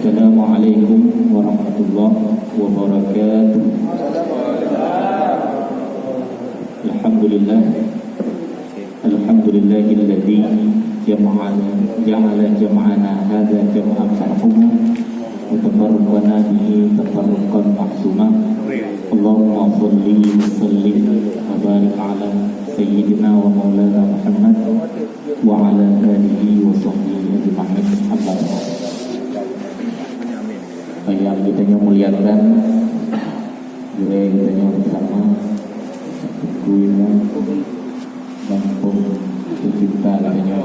Assalamualaikum warahmatullahi wabarakatuh. Alhamdulillahilladzi ja'ala jam'ana hadza jam'an marhuma wa tafarraqna bihi tafarruqan mahsuma. Allahumma shalli wa sallim wa barik ala sayyidina wa maulana Muhammad wa ala alihi wa sahbihi ajma'in. Yang kita muliakan, juga kita bersama Tuhan dan pencipta katanya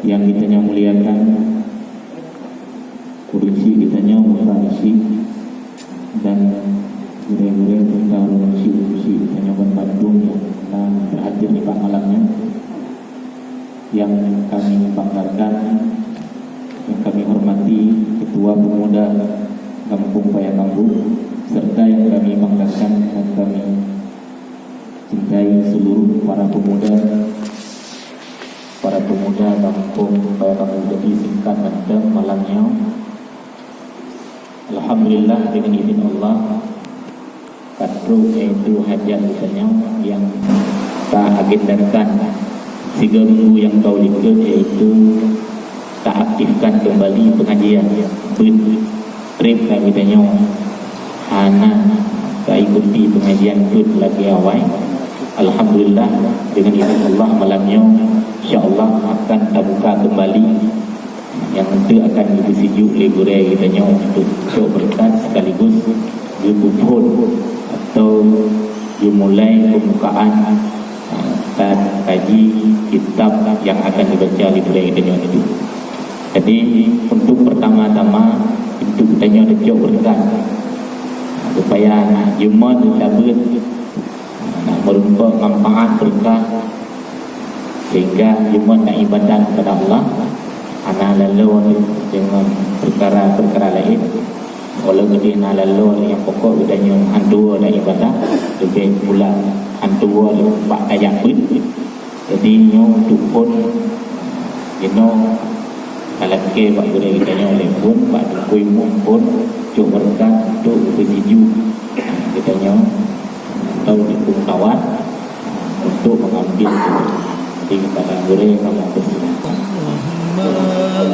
yang kita muliakan, kursi kita mufarisi dan gure-gure kita kursi kita Bandung yang berhadir di pangkalannya, yang kami banggakan, yang kami hormati Ketua Pemuda Kampung Payakambu, serta yang kami banggakan dan kami cintai seluruh para pemuda Kampung Payakambu. Jadi singkat dan malamnya, alhamdulillah dengan izin Allah, kadro yaitu hajat misalnya yang kita agendakan 3 minggu yang kau lihat, yaitu tak aktifkan kembali pengajian trip kami tanya Hana tak ikuti pengajian itu lagi awal. Alhamdulillah dengan izin Allah malamnya insyaAllah akan terbuka kembali, yang itu akan lebih sejuk legurai kita tanya untuk berkat sekaligus dibubuh atau dimulai pembukaan dan kaji kitab yang akan dibaca legurai kita tanya itu. Jadi untuk pertama-tama itu kita dejok berkat supaya jemaah tersebut merupakan manfaat berkah, sehingga jemaah nak ibadah kepada Allah ana lalu dengan perkara-perkara lain. Walau gede na lalu yang pokok kita hantu dan ibadah lebih pula hantu pak ayat pun. Jadi untuk pun kalau ke pak gede kita oleh pun pak kui pun cuba berkat untuk bersiju kita atau dukung kawan untuk mengambil jadi kepada gede kamu bersilakan.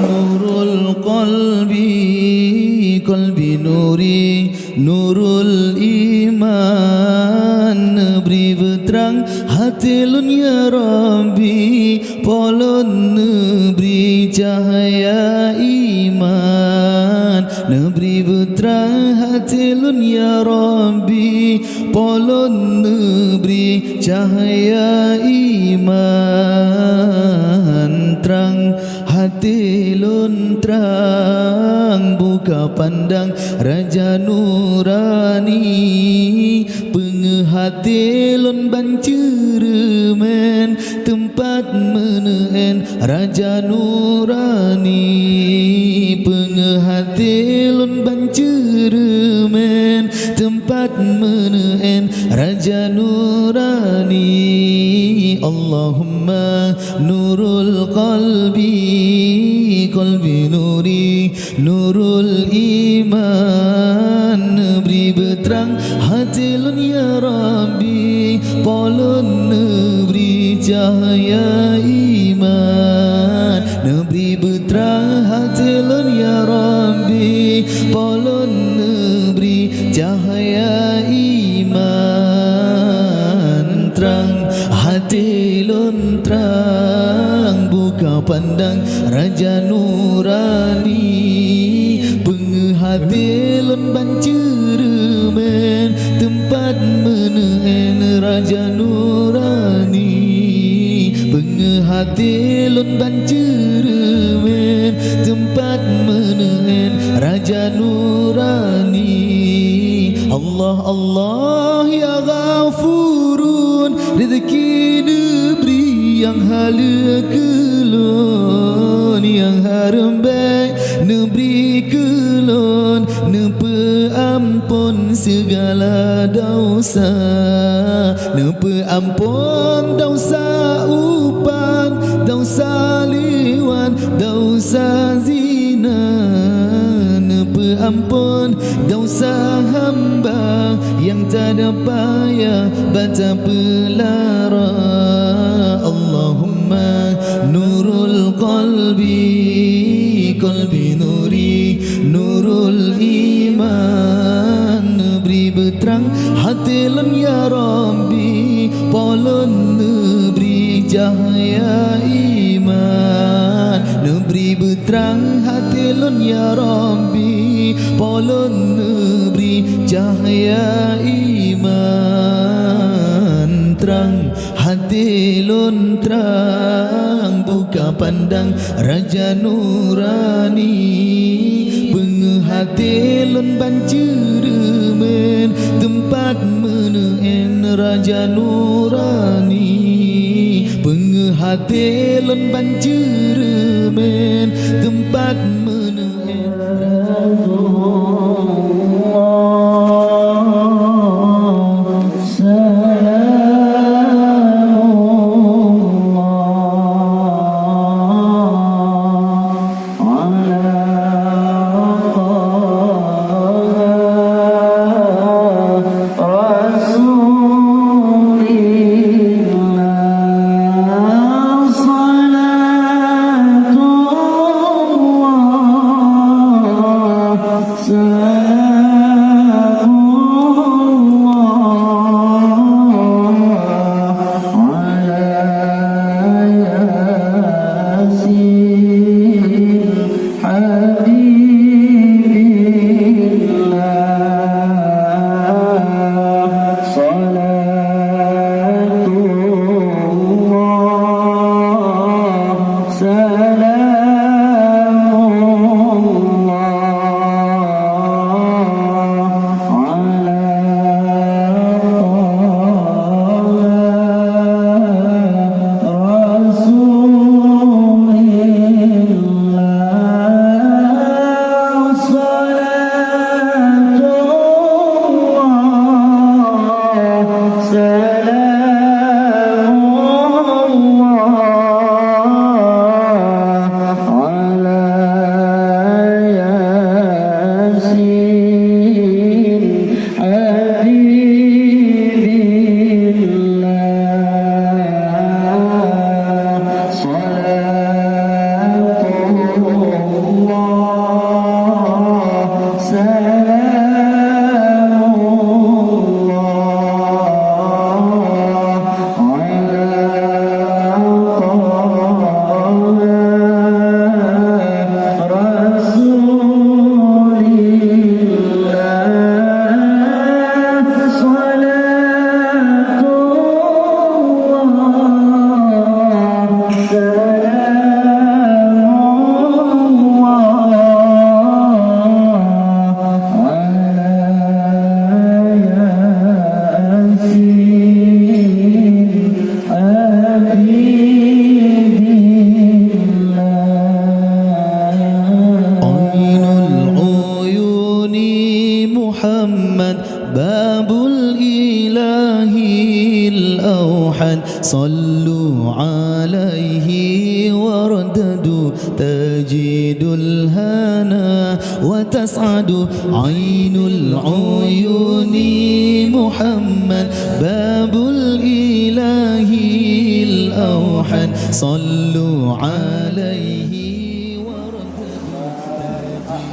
Nurul qalbi nuri nurul iman, beri berterang hati lun ya Rabbi, polon beri cahaya iman, beri berterang hati lun ya Rabbi, polon beri cahaya iman, terang hati lun terang, buka pandang Raja Nurani, penghati lun banceremen, tempat meneen Raja Nurani, penghati lun banceremen, tempat meneen Raja Nurani. Allahumma nurul qalbi nuri nurul iman, beri berterang hati lun ya Rabbi, polon beri cahaya iman, beri berterang hati lun ya Rabbi, polon beri cahaya iman, terang hati lun terang, buka pandang Raja Nurani, penghati lun banceremen, tempat meneen Raja Nurani, penghati lun banceremen, tempat meneen Raja Nurani. Allah Allah ya Ghafurun, rezeki diberi yang hala kelon, yang haram baik neberi kelon, nepe ampun segala dosa, nepe ampun dosa upan, dosa liwan, dosa zina, ampun dosa hamba yang tak ada payah baca pelara. Allahumma nurul qalbi, qalbi nuri, nurul iman, beri berterang hati lon ya Rabbi, polon beri cahaya iman, beri berterang hati lon ya Rabbi, polon beri cahaya iman. Terang hati lon terang, buka pandang Raja Nurani, penghati lon banceremen, tempat meneen Raja Nurani, penghati lon banceremen, tempat meneen Raja صلوا عليه وارددوا تجد الهنا وتسعد عين العيون محمد باب الإله الأوحد صلوا عليه وارددوا تجد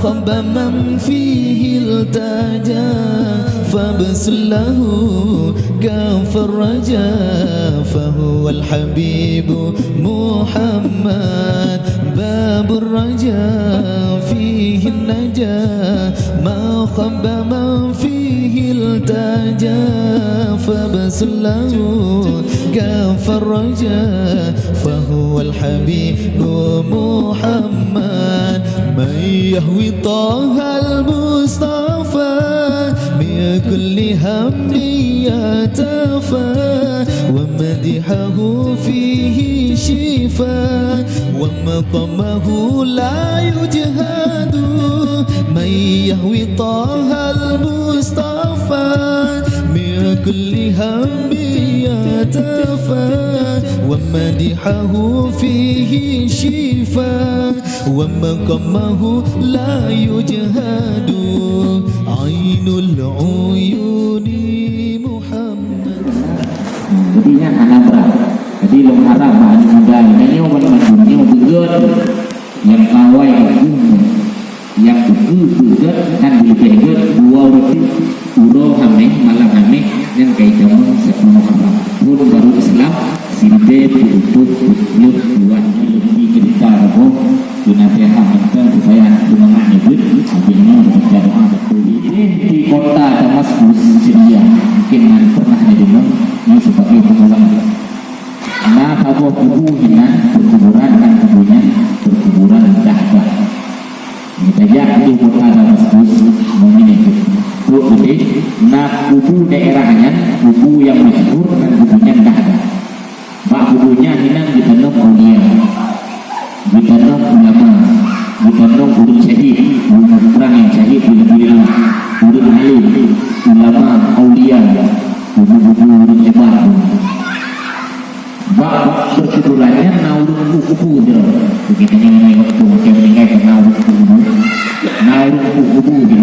خب من فيه التجا فابسل له كف الرجاء فهو الحبيب محمد باب الرجاء فيه النجاة ما خب من فيه التجا فابسل له كف الرجاء فهو الحبيب محمد من يهوي طه المصطفى من كل هم يتفى ومدحه فيه شفاء ومقامه لا يجهد من يهوي طه المصطفى من كل هم يتفى ومدحه فيه شفاء ومقامه لا يجهد عين العيون محمد. Jadinya anak berat. Jadi long harap bahan muda ini menemani berat yang kawai yang berat dan berat dua roti uro hameh malam hameh yang kayak jamu sepuluh harap pun baru Islam sirbe untuk yuk buatnya lebih cerita apa tunate hamilton supaya semangat nyebut akhirnya berbicara doa betul ini di kota Damaskus Syria mungkin pernah didengar ini sebagai pengulang. Nah, kalau kubu hina berkuburan dan kubunya berkuburan dahsyat. Kita lihat di kota Damaskus memiliki kubu. Nah, kubu daerahnya kubu yang masyhur dan kubunya dahsyat. Bak kubunya hina ditanam aulia, ditanam ulama, ditanam urut syahid, orang yang syahid bila-bila, urut alim, ulama, aulia, kubu-kubu urut hebat. Bak berkuburannya naurung kubu je. Kita ni waktu macam meninggal ke naurung kubu je.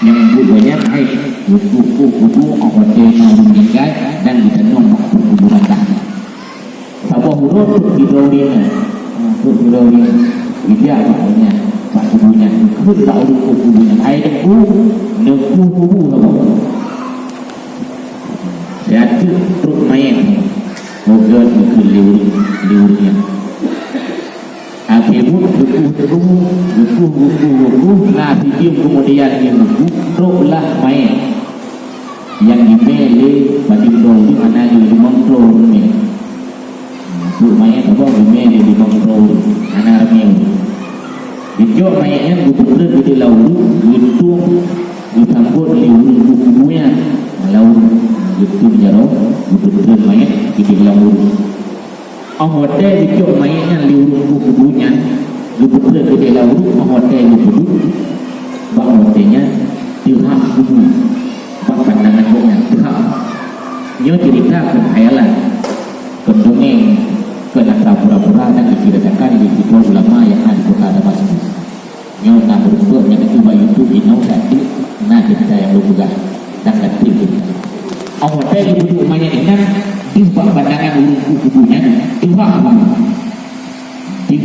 Yang kubunya hai kubu hotel naurung meninggal dan ditanam kuburan dah. Sabah huruf hidrolina. Hidrolina. Dia maknanya bak kubunya. Kubu naurung kubunya. Hai kubu apa? Jadi truk mayat. Moga liurnya. Akhirnya buku. Nah, video kemudian yang buku lah main. Yang dimilih Badimdo di mana di Mongkro ni. Buku main apa dimilih di Mongkro anak ramai. Video mainnya buku di laut, itu ditambut liur bukunya laut. Itu jaro betul main di laut. Hotel itu mainnya liur bukunya betul di laut. Hotel itu bak hotelnya tilhak buku bak pandangan bukunya tilhak. Nyo cerita kekhayalan kedongeng kenapa pura-pura dan diceritakan di situ ulama yang ada di kota Damaskus. Nyo tak berubah yang itu YouTube inau tadi nah cerita yang lu buka dan kecil hotel di duduk mayat ini tiba pandangan urut kubunya tiba di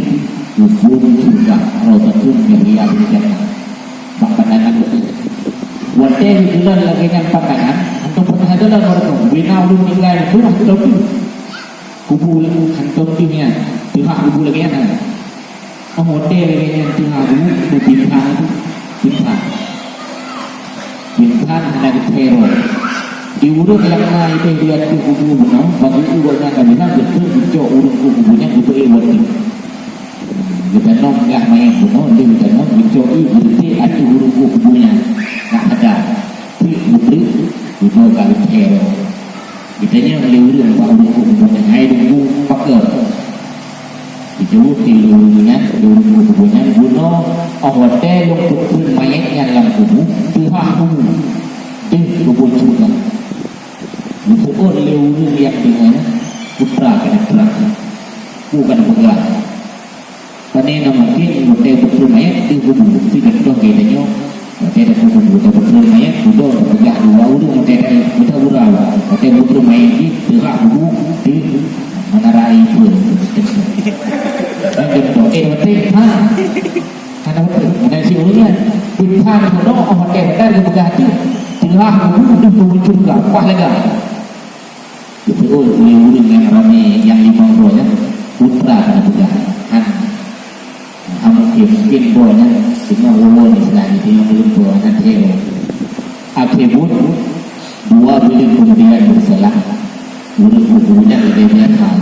kubur surga Raudhatun min Riyadil Jannah bak pandangan itu hotel di dalam lagi dengan pandangan untuk pertanyaan dalam mereka bina ulun tinggal itu lah kubur hantum timnya tiba kubur lagi yang hotel lagi yang tiba kubur bintang ada di teror di urut yang lain itu dia tu kubu benar bagi urutnya kami nak betul hijau urut kubunya itu urut kita nak nggak main benar dia kita nak hijau itu ada urut kubunya nak ada betul itu kali teror kita ni boleh urut urut kubunya hai dulu pakai hijau urutnya guna hotel yang betul mayatnya dalam kubu pihak kubu kubur surga. Bukan lewu yang dengan putra kena perang, bukan bergerak. Karena mungkin hotel betul mayat di kubur tidak dong katanya. Hotel kubur betul mayat sudah bergerak dua urut hotel betul urang. Hotel betul mayat di bergerak kubur di menara itu. Dan hotel karena betul si urutnya pilihan itu hotel bergerak itu. Tengah kubur surga, wah lega. Betul, liur yang ramai yang dimangkronya putra kena pegangan. Hampir bohnya semua wawon Islam itu yang belum bohnya terhero. Akhirnya dua bilik kemudian berselang, urut kubunya lebih hal.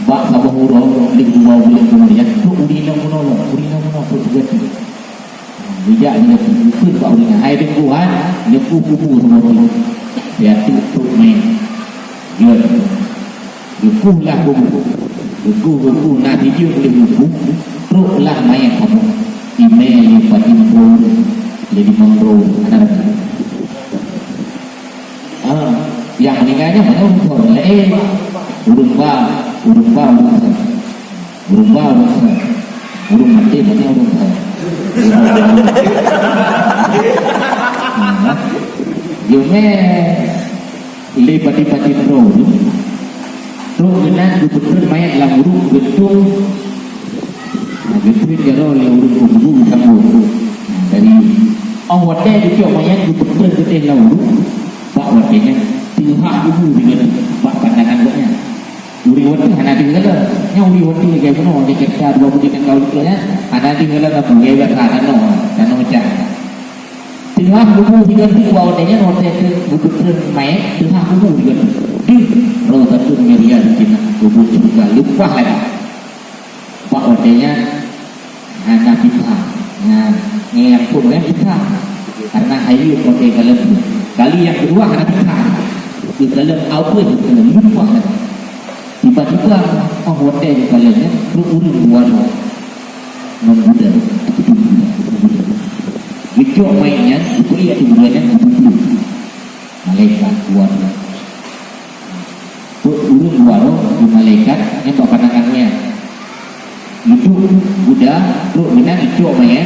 Bak sabah urut dua bilik kemudian tu urina munolong tu juga. bijak dengan buku kau dengan hai tengkuhan dia kupu semua tu dia tutup main dia lah buku nak dia boleh buku teruk lah main kamu email yang patimbo jadi membro anak yang meninggalnya mana urung mati mana urung Yume le pati pro dengan betul mayat lah urung betul betul jero le urung kubu kamu dari awak dia dia mayat betul betul lah urung pak wadenya tinggal kubu dengan pak pandangan dia uri wati hana tinggal nya uri wati ke kono de kerja dua puluh kan kau itu ya hana tinggal na punya berkah no cak tinggal kubu dengan pak wadenya hotel betul mayat tinggal kubu dengan roh satu media di kubu juga lupa lagi pak wadenya hana kita yang pun kita karena ayu hotel kali yang kedua hana kita di dalam apa itu lupa lagi tiba-tiba hotel di kaliannya berurut warna membuda itu mainnya itu ia tujuannya membunuh malaikat warna berurut warna di malaikat yang pandangannya itu Buddha terus benar itu mainnya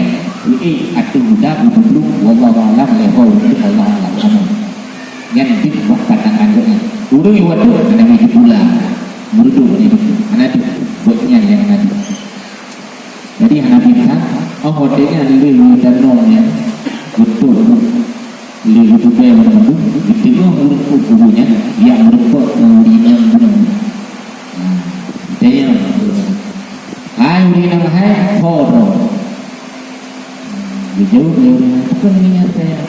atau Buddha berurut wallahu a'lam level itu Allah a'lam yang itu pandangannya urut warna ada macam pula merduk ni anak buatnya yang anak jadi anak kita hotelnya lili dan nomnya betul lili juga yang betul itu urut kubunya yang merupakan urina benar jadi hai urina hai foto jauh urina bukan niat saya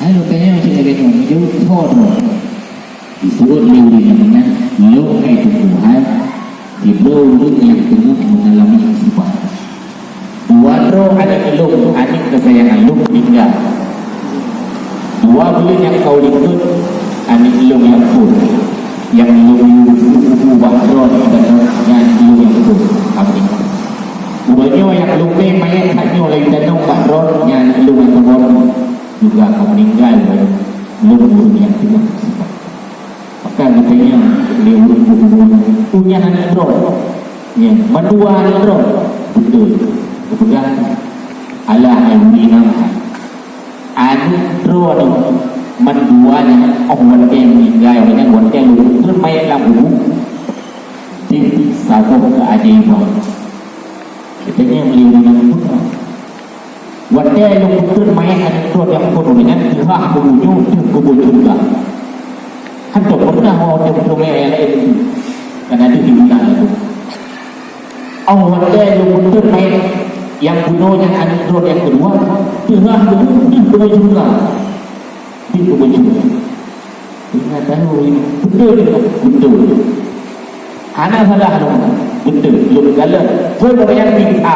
hai lokanya masih ada jauh foto disebut urina dengan lo itu Tuhan diberi yang penuh mengalami musibah. Dua roh adik lo, adik kesayangan lo meninggal. Dua bulan yang kau ikut adik lo yang pun yang lo ubah roh dan yang lo yang pun kamu ikut. Ubahnya yang lo mayat hanya oleh dan ubah roh yang lo yang pun juga kamu meninggal. Lo yang penuh musibah. Maka katanya dia punya anak roh ya, berdua anak roh betul kemudian Allah yang meninggal anak roh ni menduanya orang yang meninggal dengan orang yang lupa mayat lampu di satu keajaiban katanya beliau dengan orang yang lupa mayat anak roh yang penuh dengan hak kubur juga hantu pernah mau terus lain karena itu dibilang itu. Allah yang betul main yang bunuhnya anak roh yang kedua tengah itu juga ingat tahu betul anak salah betul belum galau pun banyak kita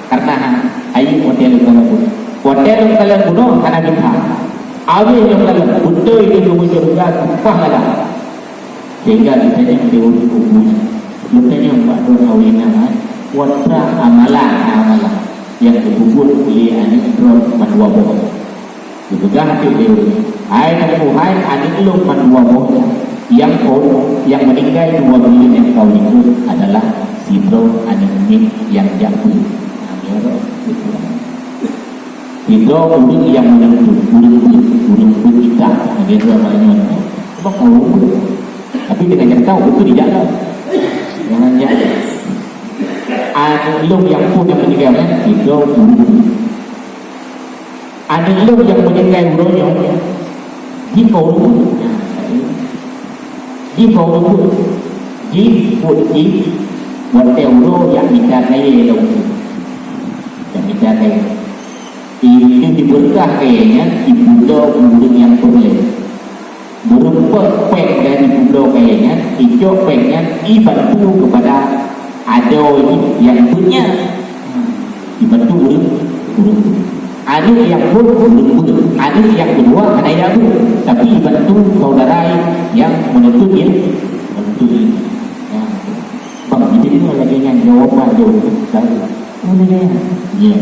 karena ayat hotel kalau bunuh anak kita awal yang dalam betul itu menjadikan pahala sehingga kita yang diurut kubur lukanya buat doa kawinan watra amalan yang dikubur oleh anak roh mandua boh dipegang itu hai Tuhan anak lu mandua boh yang meninggal dua bulan yang kau ikut adalah si bro anak ini yang jatuh itu urut yang menentu urut kita dia dua banyak sebab urut tapi dengan yang tahu itu tidak jangan ada lu yang pun yang meninggalnya itu urut ada lu yang meninggal urutnya jika urut buat urut yang dicapai ini diberkah kayaknya di pulau yang boleh berupa pek dari pulau kayaknya hijau peknya dibantu kepada ado yang punya dibantu Ada yang pun belum, ada yang kedua kan ayah tu, tapi bantu saudara yang menuntut ya, bang jadi ni lagi yang jawapan dia, mana dia? Ya,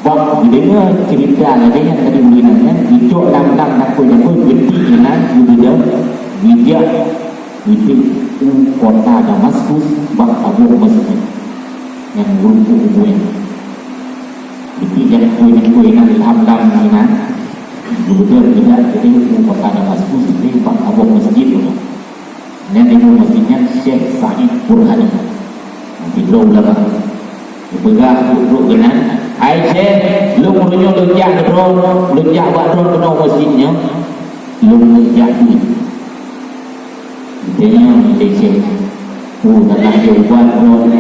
bang didengar cerita lagi yang tadi bulinan kan, dicok lam-lam nak pun berhenti dengan dia kota Damaskus, bang Abu Masjid yang berumur jadi yang kue yang lam-lam ni kan, betul tidak jadi kota Damaskus ini bang Abu Masjid tu. Yang itu masjidnya Syekh Sa'id Burhani. Nanti belum lah bang. Bergerak duduk dengan hai Syekh, lu murunya lejak drone, lejak buat drone kena masjidnya, lu lejak ni. Dia Malaysia. Tak nak dia buat drone.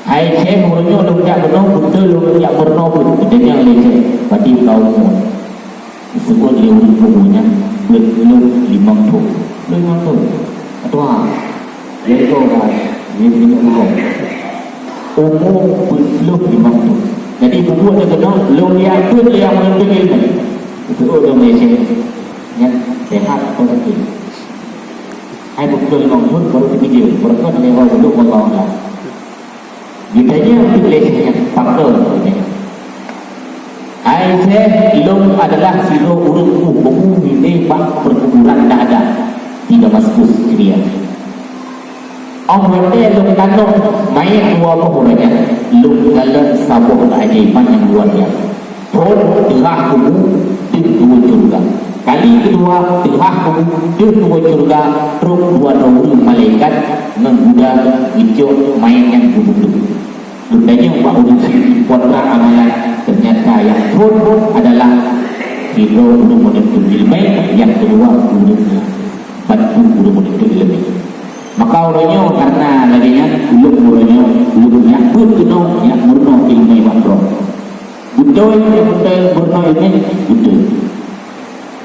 Hai Syekh, murunya lejak kena, betul lu lejak kena pun. Dia Malaysia. Berarti kau sebut dia umurnya belum 50 atau dia tu lah ini umur belum 50. Jadi buku dia kena lu yang tu yang menuntut ilmu itu orang Malaysia yang sehat atau sakit hai betul 50 baru terpikir berkat lewat duduk Allah lah ditanya Malaysia faktor hai Syekh, ilmu adalah siro urutku bumi lebak perkuburan tak ada di Damaskus, Syria. Orang dia luk tanuk main dua pohonnya, luk dalam sabuh keajaiban yang luar biasa. Pun terah kubu di dua surga. Kali kedua terah kubu di dua surga, terus dua nuri malaikat menggoda hijau main yang duduk. Lukanya Pak Urusi kuatlah amalan. Ternyata yang pun adalah hero guru menuntut ilmu, yang kedua guru bantu guru menuntut ilmu. Maka orangnya karena laginya ulung yang betul yang murno ilmu makro. Betul murno ilmu betul.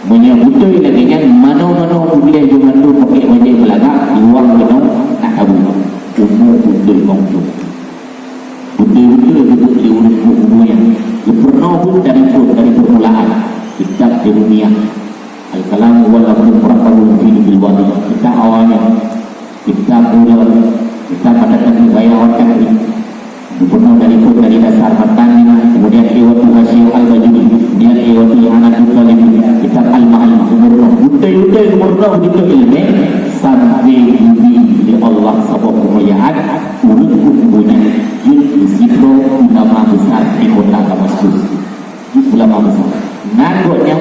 Betul laginya mana boleh dimandu pakai wajib belagak luang kena nak tahu umur betul mangju. Betul diurut buku yang pernah pun dari permulaan kitab di dunia Al-Kalam wal Amru Murakabun fi Bilwadi kita awalnya kita pada kami bayawan kami pernah dari dasar matanya kemudian lewat Hasyim Al-Bajuri kemudian lewat Anak Talib kitab Al-Ma'al betul murno betul ilmu sampai di Allah sabab kemuliaan urut bukunya Zikro ulama besar di kota Damaskus. Ulama besar. Namanya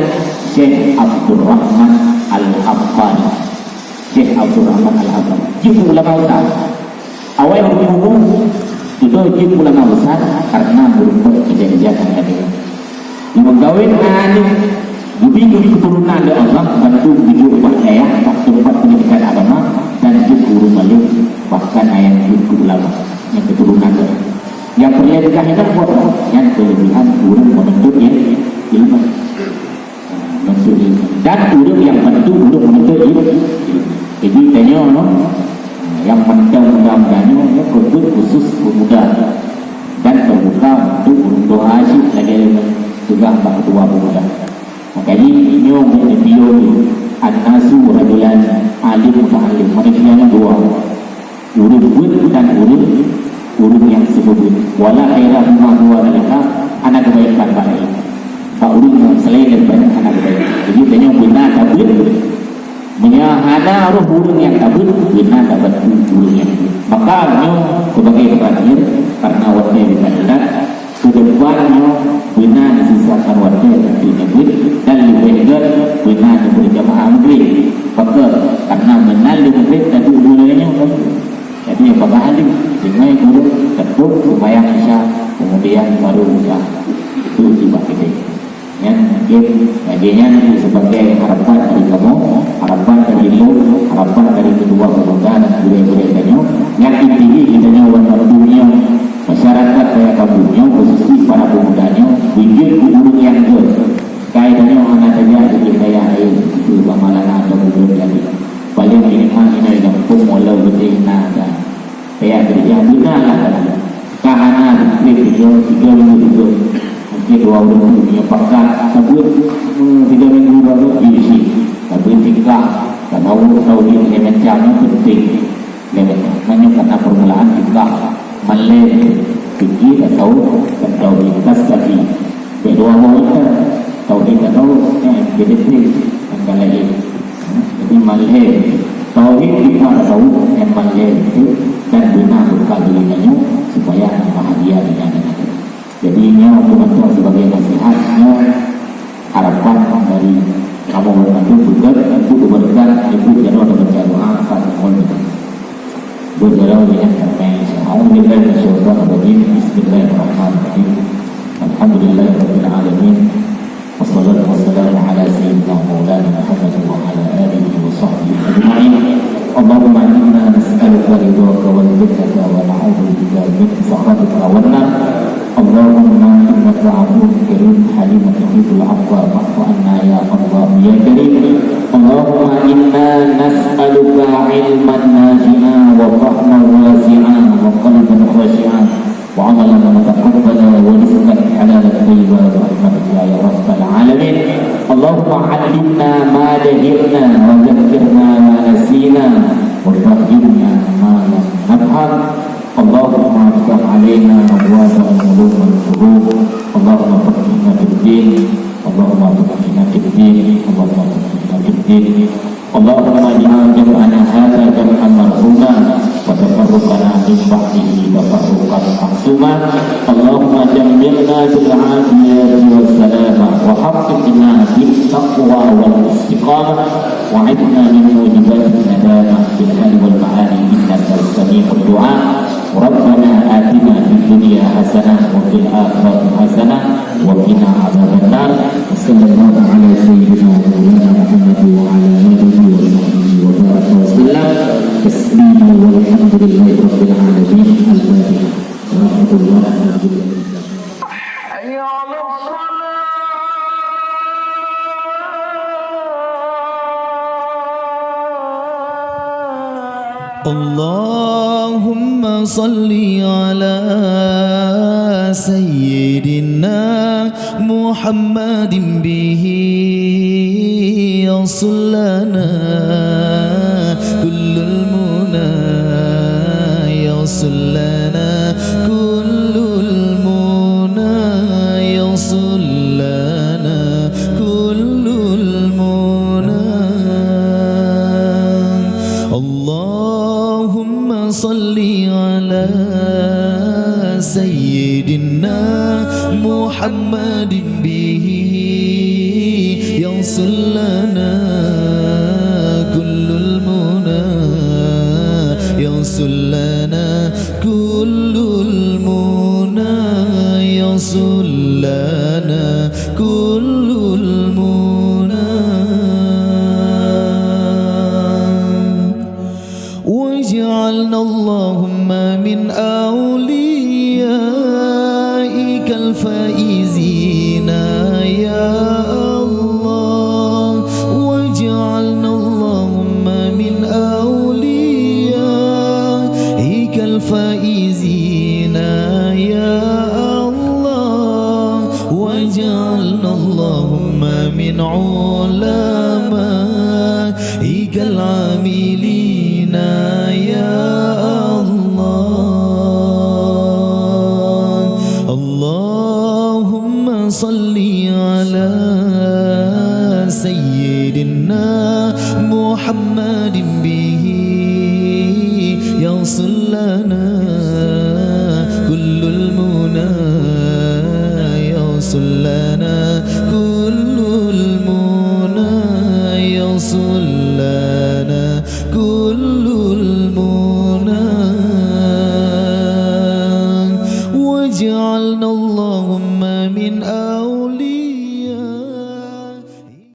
Syekh Abdul Rahman Al-Habbani. Syekh Abdul Rahman Al-Habbani. Jadi ulama besar. Awal buku itu jadi ulama besar karena berbuat kejadian yang ada. Mengkawin anu lebih keturunan dari Allah bantu hidup ayah tempat pendidikan agama dan guru malik bahkan ayah guru ulama yang keturunan yang pendidikan itu buat yang kelebihan guru menuntut ilmu dan guru yang bantu guru menuntut ilmu. Jadi tanya yang mudah-mudahannya khusus pemuda dan terbuka untuk doa asyik lagi juga bak kedua pemuda. Makanya ini video an-nasu rajulan alim muta'alim. Maksudnya dua urut dan urut yang sebut wala khaira bima huwa laka anak kebaikan baik. Pak urut yang selain daripada anak kebaikan. Jadi tanya benar tabut menyahana roh urut yang tabut benar dapat urut yang maka sebagai terakhir karena waktu dikatakan kedepannya benar disisakan waktu yang disebut dan lebih benar berjamaah maghrib maka karena benar di maghrib tadi dulunya jadi yang bakal hadir dengan guru ketuk supaya isya kemudian baru isya itu tiba kita ya mungkin bagiannya nanti sebagai harapan dari kamu, harapan dari lu, harapan dari kedua pemuda dan budaya-budayanya yang intinya kita nyawa dunia masyarakat kayak kampungnya khususnya para pemudanya bikin guru yang ke kaidahnya anak saja jadi daya air itu bamalan atau guru jadi paling minimal ini kampung walau betul ada kayak kerja benar lah kahana mungkin tiga minggu juga, mungkin 2 minggu punya pakat, tapi 3 minggu baru diisi, tapi tingkah tak tahu ini macamnya penting, hanya karena permulaan tingkah malai tinggi tak tahu lintas tadi, kedua kita tahu kita tahu jadi angka lagi, jadi malai tauhid kita tahu yang malai itu dan guna bekal dirinya supaya bahagia dengan itu. Jadi ini teman-teman sebagai nasihatnya, harapan dari kamu berbantu juga untuk diberikan ibu jadwal baca doa saat mohon berdoa dengan kata Alhamdulillah Bismillahirrahmanirrahim. Alhamdulillahirabbil alamin. Wassalatu wassalamu ala sayyidina Maulana Muhammad wa ala alihi wa sahbihi ajma'in. Allahumma inna nas'aluka ridhaka wal jannata wa na'udzu bika min sakhatika wan nar. Allahumma innaka 'afuwwun karim halimun tuhibbul 'afwa fa'fu 'anna ya Allah ya karim. Allahumma inna nas'aluka 'ilman nafi'an wa fahman wasi'an wa qalban khashi'an wa 'amalan mutaqabbala wa rizqan halalan thayyiban bi rahmatika ya rabbal alamin. Allahumma 'allimna ma jahilna wa dhakkirna ma nasina wa fahhimna ma lam nafham. Allahumma aftah 'alaina abwaaba al-'ulum wal-furuq. Allahumma faqihna fid-din. Allahumma faqihna fid-din. Allahumma faqihna fid-din. Allahumma ij'al jam'ana hadza jam'an marhuma wa tafarruqana min ba'dihi tafarruqan ma'suma. Allahumma jammilna bil 'afiyati was salamah wa haqqina bit taqwa wal istiqamah wa 'idna min mujibati nadamah bil hali wal ma'ani innaka sami'ud du'a. Rabbana atina fid dunya hasanah wa fil akhirati hasanah wa qina adzabannar. Sallallahu ala sayyidina Muhammad wa ala alihi wa sahbihi wa baraka wa sallam taslima walhamdulillahi rabbil alamin. Al-Fatihah. Warahmatullahi wabarakatuh. Allahumma salli ala sayyidina Muhammadin bihi yaslana kullul muna yaslana kullul muna yaslana kullul muna. Allahumma salli ala sayyidina Muhammadin bihi yaslana kullul muna yaslana kullul muna yaslana kullul muna. واجعلنا اللهم من أوليائك الفائزين يا الله. واجعلنا اللهم من أوليائك الفائزين يا الله. واجعلنا اللهم من علمائك العاملين يا الله. اللهم صل على سيدنا محمد به يصل لنا